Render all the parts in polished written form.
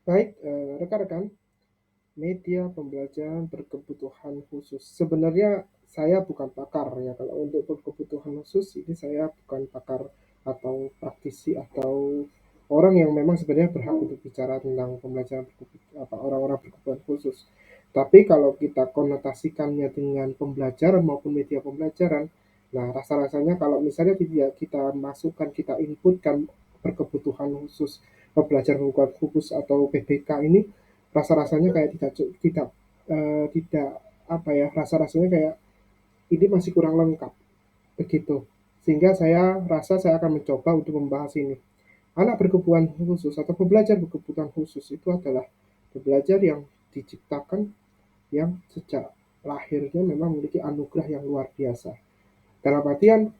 Baik, rekan-rekan, media pembelajaran berkebutuhan khusus. Sebenarnya saya bukan pakar ya, kalau untuk berkebutuhan khusus ini saya bukan pakar atau praktisi atau orang yang memang sebenarnya berhak untuk bicara tentang pembelajaran orang-orang berkebutuhan khusus. Tapi kalau kita konotasikannya dengan pembelajaran maupun media pembelajaran, nah rasa-rasanya kalau misalnya kita masukkan, kita inputkan berkebutuhan khusus, pembelajaran berkebutuhan khusus atau PBK ini, rasa-rasanya kayak tidak apa ya, rasa-rasanya kayak ini masih kurang lengkap begitu. Sehingga saya rasa saya akan mencoba untuk membahas ini. Anak berkebutuhan khusus atau pembelajar berkebutuhan khusus itu adalah pembelajar yang diciptakan, yang sejak lahirnya memang memiliki anugerah yang luar biasa. Dalam artian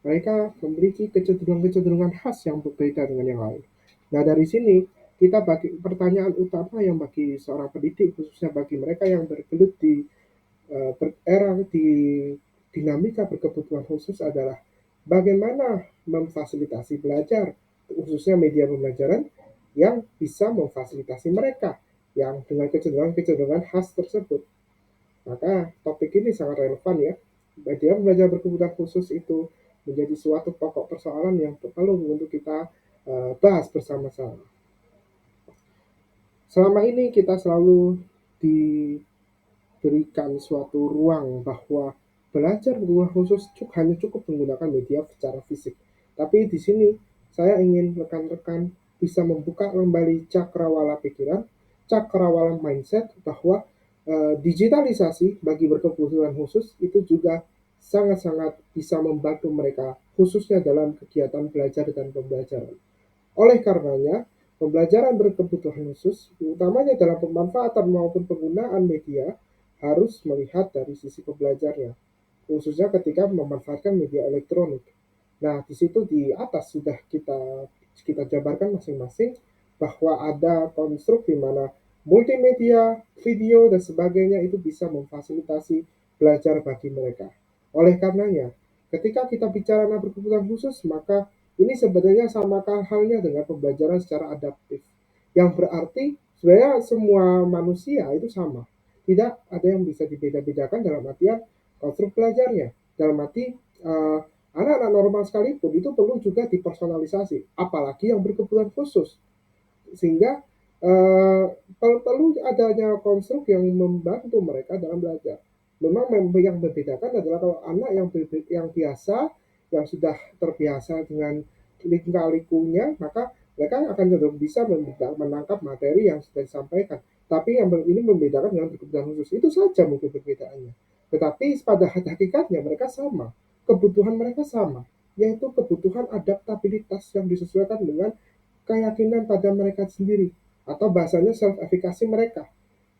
mereka memiliki kecenderungan-kecenderungan khas yang berbeda dengan yang lain. Nah, dari sini kita bagi pertanyaan utama yang bagi seorang pendidik, khususnya bagi mereka yang bergelut di era di dinamika berkebutuhan khusus adalah bagaimana memfasilitasi belajar, khususnya media pembelajaran yang bisa memfasilitasi mereka yang dengan kecenderungan-kecenderungan khas tersebut. Maka topik ini sangat relevan ya. Media belajar berkebutuhan khusus itu menjadi suatu pokok persoalan yang perlu untuk kita bahas bersama-sama. Selama ini kita selalu diberikan suatu ruang bahwa belajar berkebutuhan khusus hanya cukup menggunakan media secara fisik. Tapi di sini saya ingin rekan-rekan bisa membuka kembali cakrawala pikiran, cakrawala mindset bahwa digitalisasi bagi berkebutuhan khusus itu juga sangat-sangat bisa membantu mereka, khususnya dalam kegiatan belajar dan pembelajaran. Oleh karenanya, pembelajaran berkebutuhan khusus, utamanya dalam pemanfaatan maupun penggunaan media, harus melihat dari sisi pembelajarnya, khususnya ketika memanfaatkan media elektronik. Nah, di situ di atas sudah kita jabarkan masing-masing bahwa ada konstruk di mana multimedia, video, dan sebagainya itu bisa memfasilitasi belajar bagi mereka. Oleh karenanya, ketika kita bicara tentang berkebutuhan khusus, maka ini sebenarnya sama halnya dengan pembelajaran secara adaptif. Yang berarti sebenarnya semua manusia itu sama. Tidak ada yang bisa dibeda-bedakan dalam artian konstruk belajarnya. Dalam arti anak-anak normal sekalipun itu perlu juga dipersonalisasi, apalagi yang berkebutuhan khusus. Sehingga perlu adanya konstruk yang membantu mereka dalam belajar. Memang yang membedakan adalah kalau anak yang biasa, yang sudah terbiasa dengan lika-likunya, maka mereka akan cenderung bisa menangkap materi yang sudah disampaikan. Tapi yang ini membedakan dengan berkebutuhan khusus. Itu saja mungkin perbedaannya. Tetapi pada hakikatnya mereka sama. Kebutuhan mereka sama, yaitu kebutuhan adaptabilitas yang disesuaikan dengan keyakinan pada mereka sendiri atau bahasanya self efikasi mereka.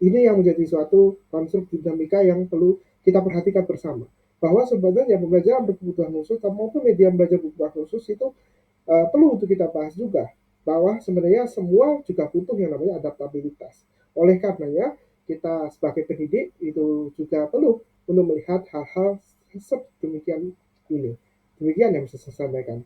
Ini yang menjadi suatu konstruk dinamika yang perlu kita perhatikan bersama. Bahwa sebenarnya pembelajaran berkebutuhan khusus maupun media belajar berkebutuhan khusus itu perlu untuk kita bahas juga. Bahwa sebenarnya semua juga butuh yang namanya adaptabilitas. Oleh karenanya, kita sebagai pendidik itu juga perlu untuk melihat hal-hal demikian ini. Demikian yang bisa saya sampaikan.